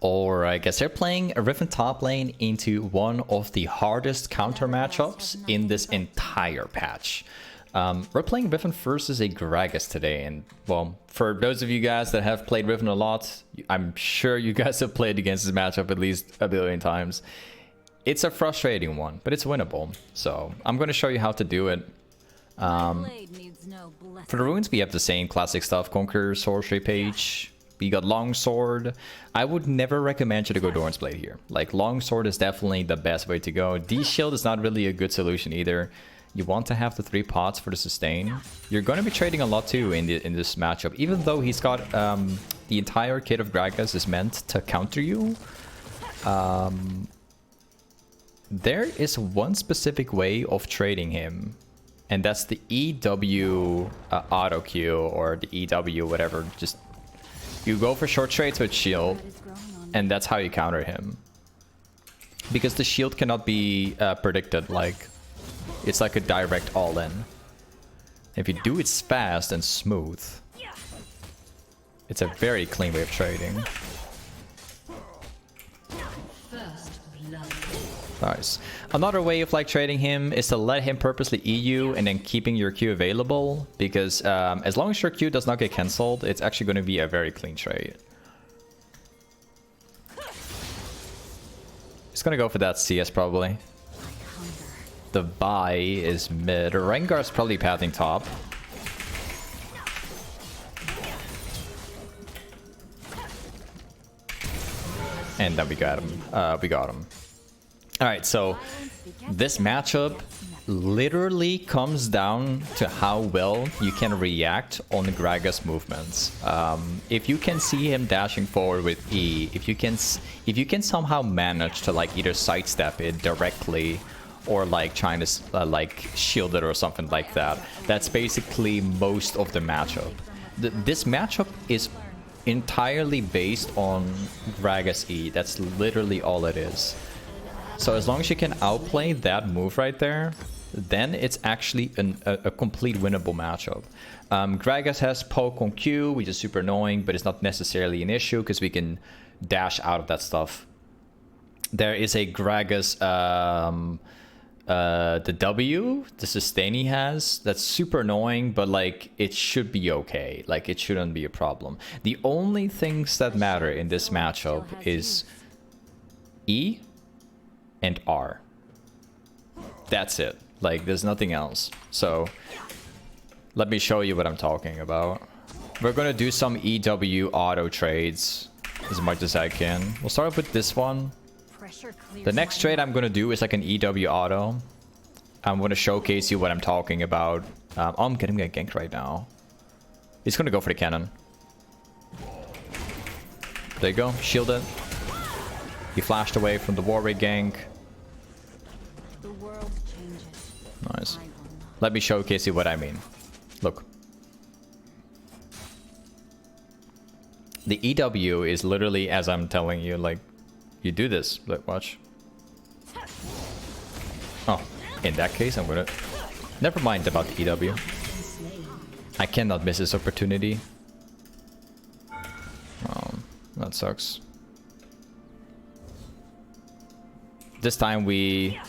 Or I guess they're playing a Riven top lane into one of the hardest counter matchups in this entire patch. We're playing Riven versus a Gragas today, and well, for those of you guys that have played Riven a lot, I'm sure you guys have played against this matchup at least a billion times. It's a frustrating one, but it's winnable. So I'm going to show you how to do it. For the runes, we have the same classic stuff: Conqueror, Sorcery Page. We got Longsword. I would never recommend you to go Doran's Blade here. Like, Longsword is definitely the best way to go. D-Shield is not really a good solution either. You want to have the 3 pots for the sustain. You're going to be trading a lot too in this matchup. Even though he's got the entire kit of Gragas is meant to counter you. There is one specific way of trading him. And that's the EW auto Q, or the EW whatever. Just you go for short trades with shield, and that's how you counter him. Because the shield cannot be predicted, like it's like a direct all-in. If you do it fast and smooth, it's a very clean way of trading. Nice. Another way of like trading him is to let him purposely E you and then keeping your Q available, because as long as your Q does not get cancelled, it's actually going to be a very clean trade. He's going to go for that CS probably. The buy is mid. Rengar's probably pathing top. And then we got him. Alright, so this matchup literally comes down to how well you can react on Gragas movements. If you can see him dashing forward with E, if you can somehow manage to like either sidestep it directly or like trying to like shield it or something like that, that's basically most of the matchup. This matchup is entirely based on Gragas E. That's literally all it is. So as long as you can outplay that move right there, then it's actually a complete winnable matchup. Gragas has poke on Q, which is super annoying, but it's not necessarily an issue because we can dash out of that stuff. There is a Gragas, the W, the sustain he has, that's super annoying, but like it should be okay. Like it shouldn't be a problem. The only things that matter in this matchup is E and R. That's it. Like there's nothing else. So let me show you what I'm talking about. We're gonna do some EW auto trades as much as I can. We'll start with this one. The next trade I'm gonna do is like an EW auto. I'm gonna showcase you what I'm talking about. I'm getting a gank right now. He's gonna go for the cannon. There you go, shield it. He flashed away from the Warwick gank. Nice. Let me showcase you what I mean. Look. The EW is literally as I'm telling you, like, you do this. Look, watch. Oh, in that case, I'm gonna... Never mind about the EW. I cannot miss this opportunity. Oh, that sucks. This time we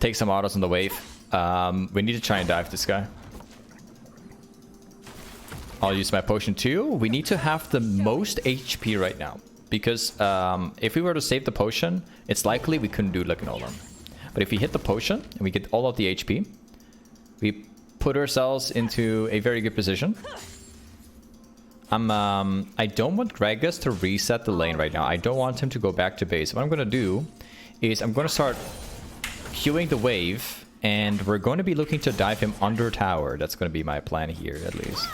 take some autos on the wave. We need to try and dive this guy. I'll use my potion too. We need to have the most HP right now. Because if we were to save the potion, it's likely we couldn't do like an all-in. But if we hit the potion and we get all of the HP, we put ourselves into a very good position. I don't want Gragas to reset the lane right now. I don't want him to go back to base. What I'm going to do is I'm going to start queuing the wave, and we're going to be looking to dive him under tower. That's going to be my plan here, at least.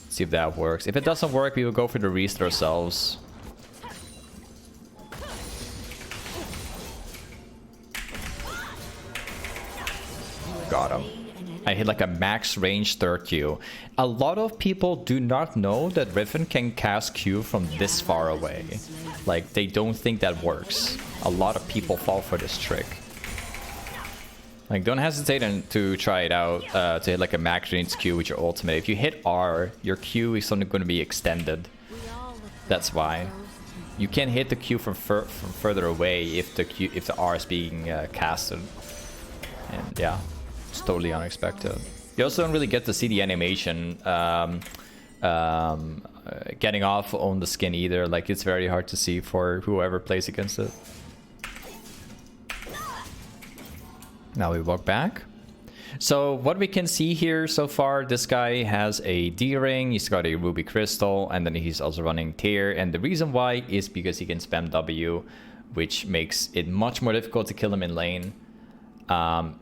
See if that works. If it doesn't work, we will go for the reset ourselves. Got him. I hit like a max range third Q. A lot of people do not know that Riven can cast Q from this far away. Like, they don't think that works. A lot of people fall for this trick. Like, don't hesitate to try it out, to hit like a max range Q with your ultimate. If you hit R, your Q is only going to be extended. That's why. You can hit the Q from further away if the R is being casted. And yeah, it's totally unexpected. You also don't really get to see the animation getting off on the skin either. Like, it's very hard to see for whoever plays against it. Now we walk back. So what we can see here so far, this guy has a D-ring, he's got a ruby crystal, and then he's also running tear. And the reason why is because he can spam W, which makes it much more difficult to kill him in lane.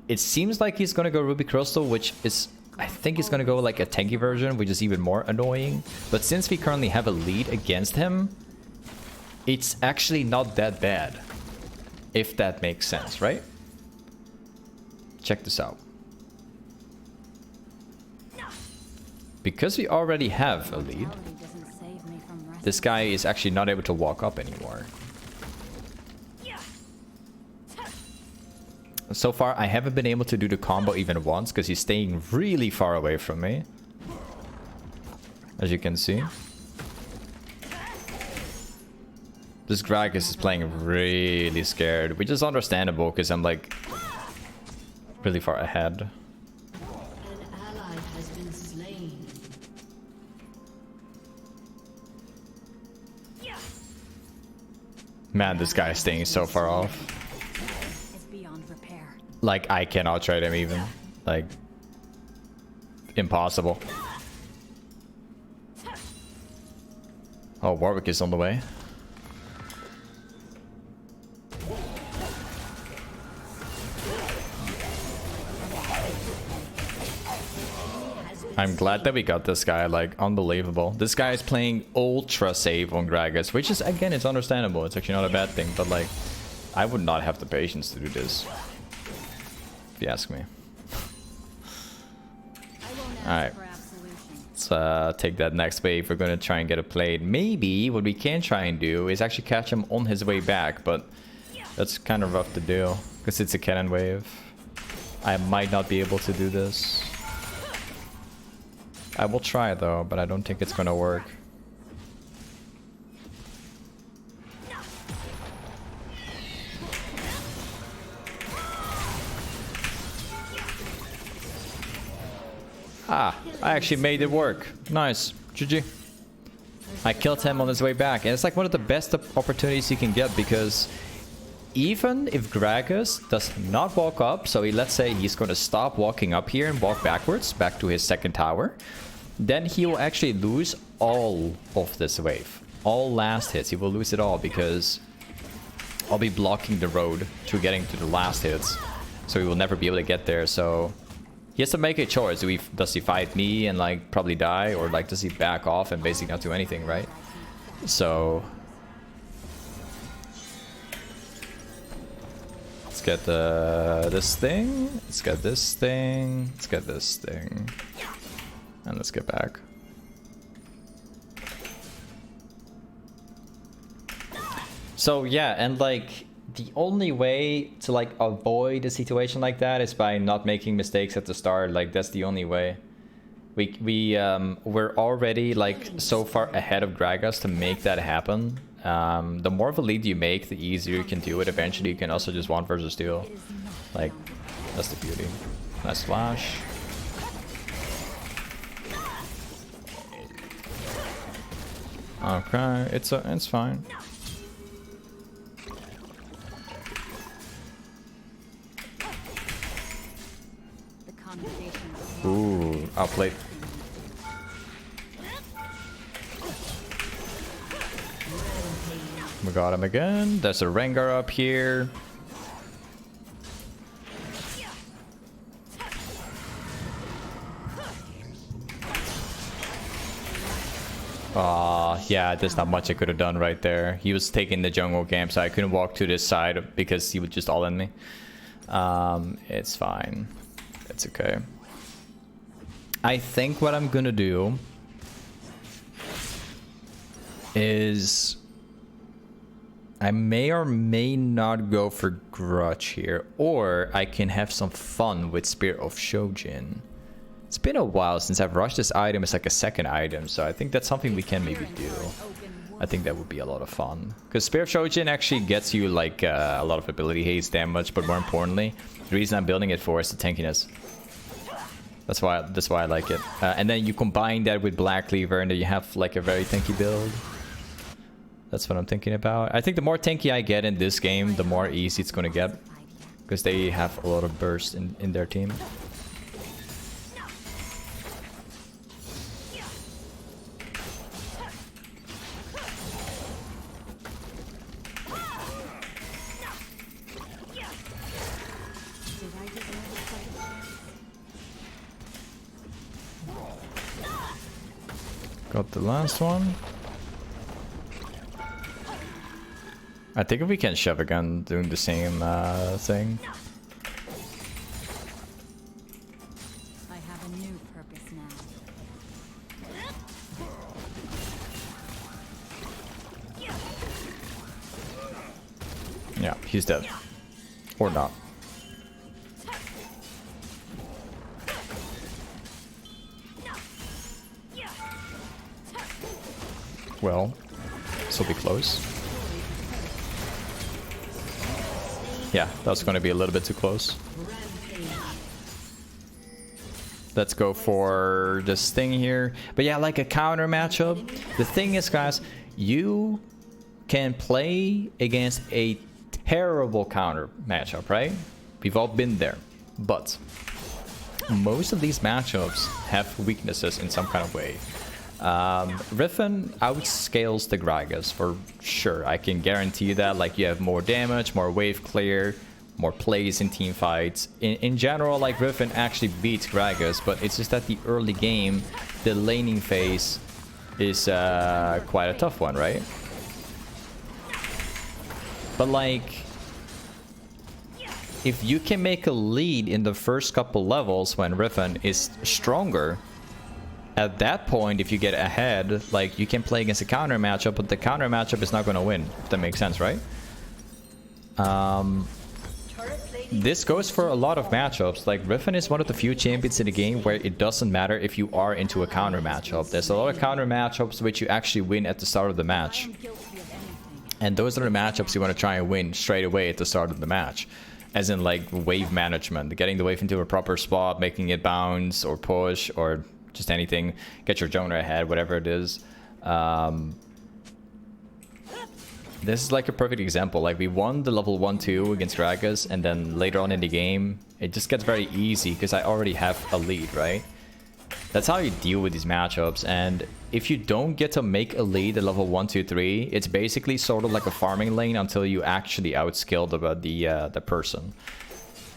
It seems like he's gonna go ruby crystal, which is, I think he's gonna go like a tanky version, which is even more annoying. But since we currently have a lead against him, it's actually not that bad, if that makes sense, right? Check this out. Because we already have a lead, this guy is actually not able to walk up anymore. So far, I haven't been able to do the combo even once because he's staying really far away from me. As you can see. This Gragas is playing really scared, which is understandable because I'm like really far ahead. Man, this guy is staying so far off. Like, I cannot trade him even. Like, impossible. Oh, Warwick is on the way. I'm glad that we got this guy, like, unbelievable. This guy is playing ultra safe on Gragas, which is, again, it's understandable. It's actually not a bad thing, but, like, I would not have the patience to do this, if you ask me. Alright. Let's take that next wave. We're gonna try and get a plate. Maybe what we can try and do is actually catch him on his way back, but that's kind of rough to do, because it's a cannon wave. I might not be able to do this. I will try though, but I don't think it's gonna work. Ah, I actually made it work. Nice. GG. I killed him on his way back, and it's like one of the best opportunities you can get, because even if Gragas does not walk up, so let's say he's going to stop walking up here and walk backwards, back to his second tower, then he will actually lose all of this wave. All last hits, he will lose it all, because I'll be blocking the road to getting to the last hits. So he will never be able to get there, so he has to make a choice. Does he fight me and like probably die, or like does he back off and basically not do anything, right? So let's get this thing. Let's get this thing. Let's get this thing. And let's get back. So yeah, and like the only way to like avoid a situation like that is by not making mistakes at the start. Like that's the only way. We're already like so far ahead of Gragas to make that happen. The more of a lead you make, the easier you can do it. Eventually you can also just 1 versus 2. Like, that's the beauty. Nice flash. Okay, it's fine. Ooh, outplayed. We got him again. There's a Rengar up here. Yeah, there's not much I could have done right there. He was taking the jungle camp, so I couldn't walk to this side because he would just all in me. It's fine. It's okay. I think what I'm gonna do is I may or may not go for grudge here, or I can have some fun with Spear of Shojin. It's been a while since I've rushed this item as like a second item, so I think that's something we can maybe do. I think that would be a lot of fun. Because Spear of Shojin actually gets you like a lot of ability haste damage, but more importantly, the reason I'm building it for is the tankiness. That's why I like it. And then you combine that with Black Cleaver, and then you have like a very tanky build. That's what I'm thinking about. I think the more tanky I get in this game, the more easy it's gonna get, because they have a lot of burst in their team. Got the last one. I think if we can shove again, doing the same thing. I have a new purpose now. Yeah, he's dead. Or not. Well, this will be close. Yeah, that's going to be a little bit too close. Let's go for this thing here. But yeah, like a counter matchup. The thing is, guys, you can play against a terrible counter matchup, right? We've all been there. But most of these matchups have weaknesses in some kind of way. Riven outscales the Gragas for sure. I can guarantee that. Like, you have more damage, more wave clear, more plays in team fights. In general, like, Riven actually beats Gragas, but it's just that the early game, the laning phase is quite a tough one, right? But like, if you can make a lead in the first couple levels when Riven is stronger, at that point, if you get ahead, like, you can play against a counter matchup, but the counter matchup is not going to win. If that makes sense, right? This goes for a lot of matchups. Like, Riven is one of the few champions in the game where it doesn't matter if you are into a counter matchup. There's a lot of counter matchups which you actually win at the start of the match. And those are the matchups you want to try and win straight away at the start of the match. As in, like, wave management. Getting the wave into a proper spot, making it bounce or push or just anything. Get your donor ahead, whatever it is. This is like a perfect example. Like, we won the level 1-2 against Gragas, and then later on in the game, it just gets very easy because I already have a lead, right? That's how you deal with these matchups. And if you don't get to make a lead at level 1, 2, 3, it's basically sort of like a farming lane until you actually outskill the person.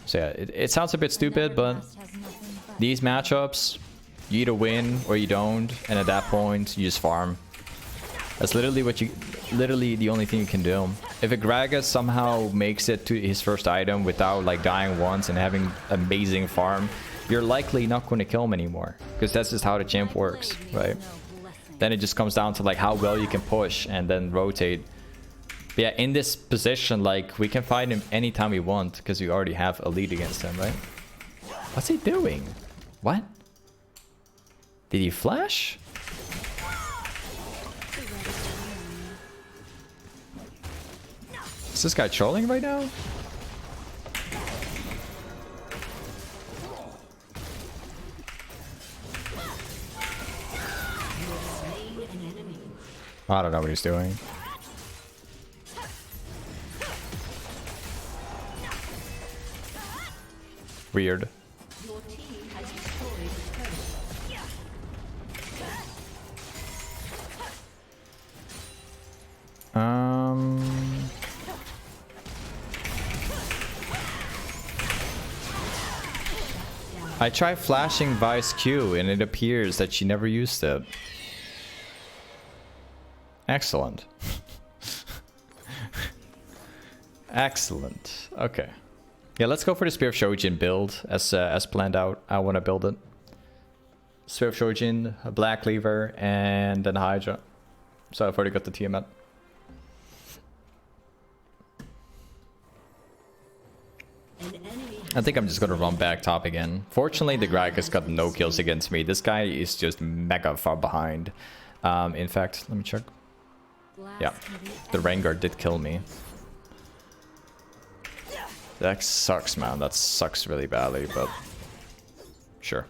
So yeah, it sounds a bit stupid, but these matchups, you either win or you don't, and at that point you just farm. That's literally the only thing you can do. If a Gragas somehow makes it to his first item without like dying once and having amazing farm, you're likely not going to kill him anymore, because that's just how the champ works, right? Then it just comes down to like how well you can push and then rotate. But yeah, in this position, like, we can fight him anytime we want because we already have a lead against him, right? What's he doing? What? Did he flash? Is this guy trolling right now? I don't know what he's doing. Weird. I tried flashing Vice Q and it appears that she never used it. Excellent. Excellent. Okay. Yeah, let's go for the Spear of Shojin build as planned out. I want to build it. Spear of Shojin, a Black Cleaver, and then Hydra. So I've already got the Tiamat. I think I'm just gonna run back top again. Fortunately, the Gragas got no kills against me. This guy is just mega far behind. In fact, let me check. Yeah, the Rengar did kill me. That sucks, man. That sucks really badly, but sure.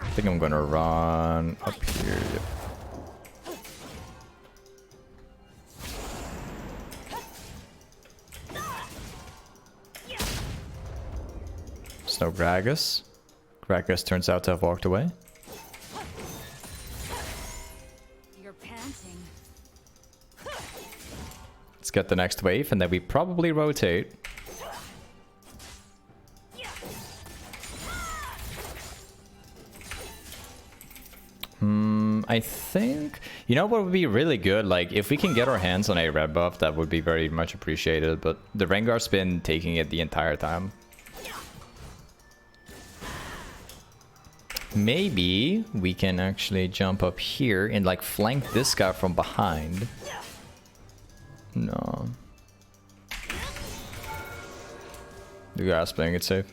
I think I'm gonna run up here. There's no Gragas. Gragas turns out to have walked away. You're panting. Let's get the next wave, and then we probably rotate. I think... You know what would be really good? Like, if we can get our hands on a red buff, that would be very much appreciated. But the Rengar's been taking it the entire time. Maybe we can actually jump up here and, like, flank this guy from behind. No. The guy's playing it safe.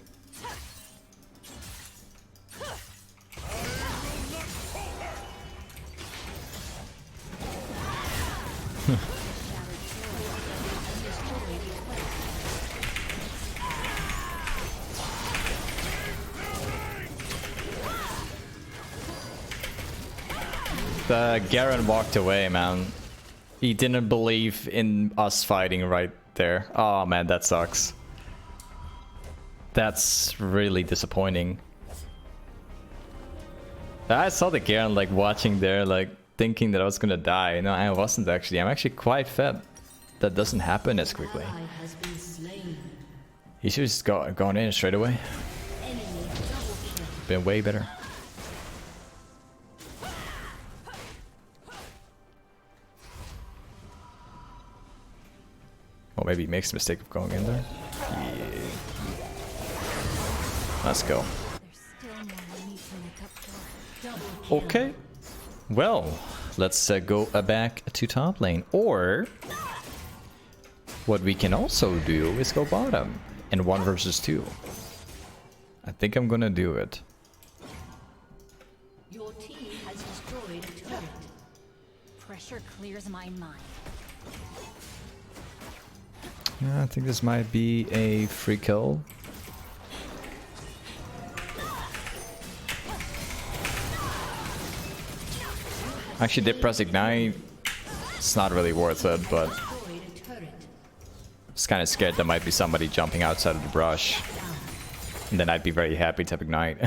Garen walked away, man. He didn't believe in us fighting right there. Oh man, that sucks. That's really disappointing. I saw the Garen like watching there, like thinking that I was gonna die. No, I wasn't actually. I'm actually quite fed. That doesn't happen as quickly. He should just gone in straight away. Been way better. Well, maybe he makes the mistake of going in there. Yeah. Let's go. Okay. Well, let's go back to top lane. Or what we can also do is go bottom in 1 versus 2. I think I'm gonna do it. Your team has destroyed a turret. Pressure clears my mind. Yeah, I think this might be a free kill. Actually did press ignite. It's not really worth it, but I was kind of scared there might be somebody jumping outside of the brush. And then I'd be very happy to have ignite.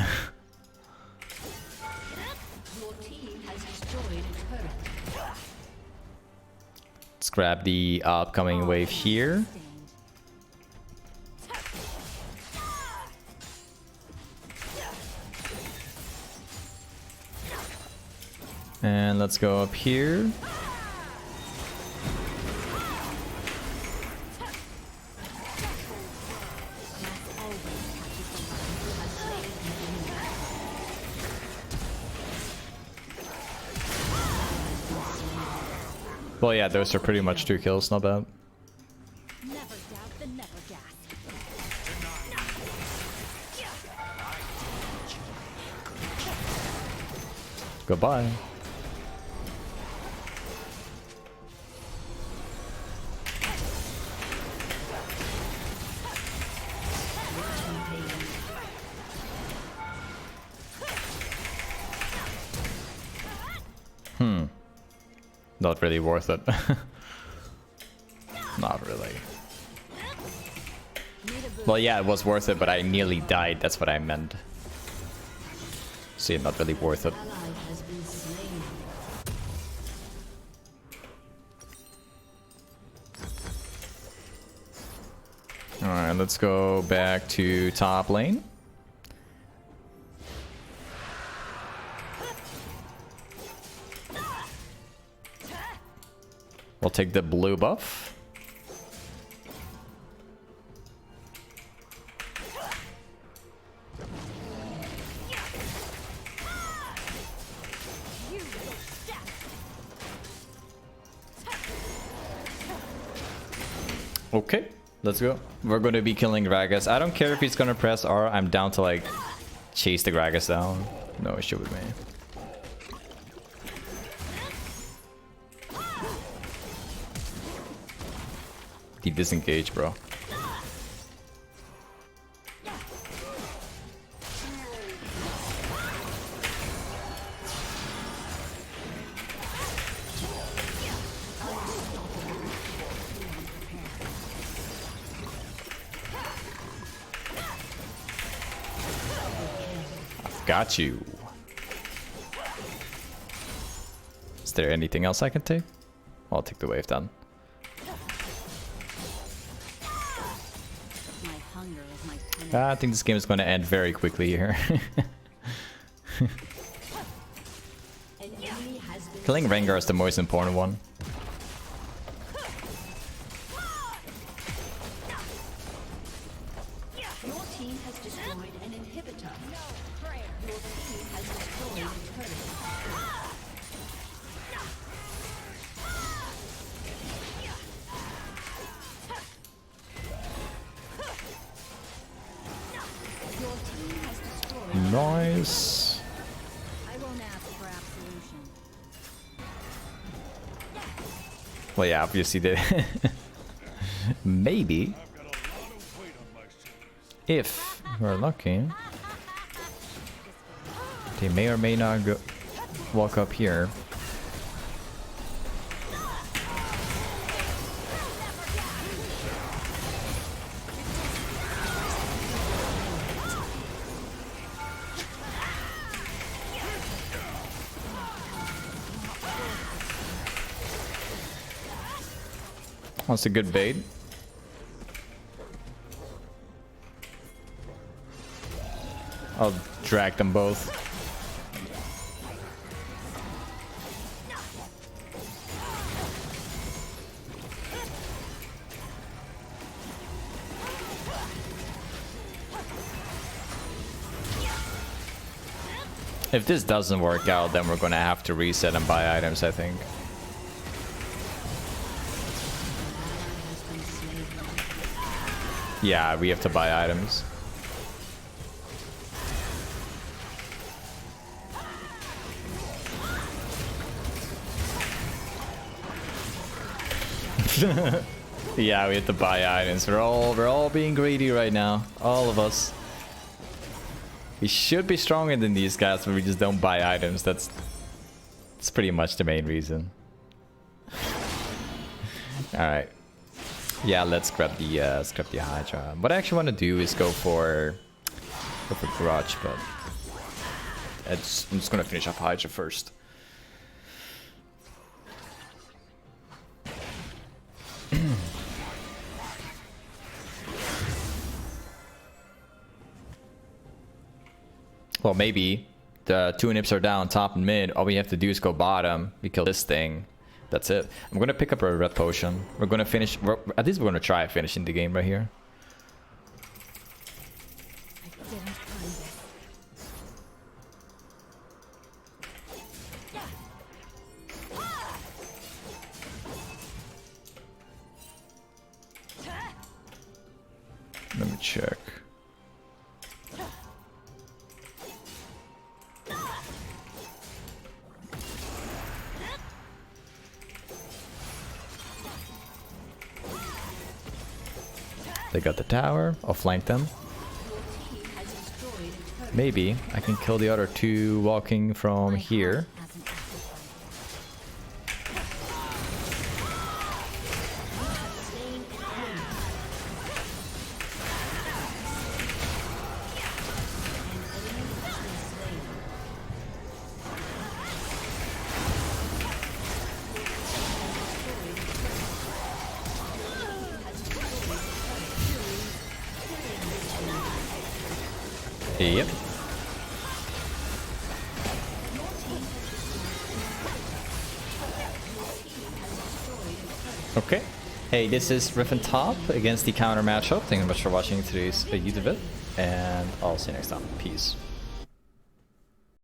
Let's grab the upcoming wave here. And let's go up here. Well, yeah, those are pretty much 2 kills, not bad. Never doubt the never gas. Goodbye. Not really worth it. Not really. Well, yeah, it was worth it, but I nearly died. That's what I meant. So yeah, not really worth it. Alright, let's go back to top lane. We'll take the blue buff. Okay, let's go. We're going to be killing Gragas. I don't care if he's going to press R. I'm down to like chase the Gragas down. No issue with me. He disengaged, bro. Got you. Is there anything else I can take? I'll take the wave then. I think this game is going to end very quickly here. Killing Rengar is the most important one. Your team has destroyed an inhibitor. Your team has destroyed a turret. Your team has destroyed. Nice. I won't ask for absolution. Well, yeah, obviously they maybe if we're lucky, they may or may not go walk up here. That's a good bait. I'll drag them both. If this doesn't work out, then we're gonna have to reset and buy items, I think. Yeah, we have to buy items. Yeah, we have to buy items. We're all being greedy right now. All of us. We should be stronger than these guys, but we just don't buy items. That's pretty much the main reason. Alright. Yeah, let's grab the hydra. What I actually want to do is go for grudge, but I'm just gonna finish off hydra first. Well, maybe the two nips are down, top and mid. All we have to do is go bottom. We kill this thing. That's it. I'm gonna pick up a red potion. We're gonna finish. At least we're gonna try finishing the game right here. I didn't find this. Let me check. They got the tower. I'll flank them. Maybe I can kill the other two walking from here. Yep. Okay. Hey, this is Riven top against the counter matchup. Thank you very much for watching today's YouTube vid, and I'll see you next time. Peace.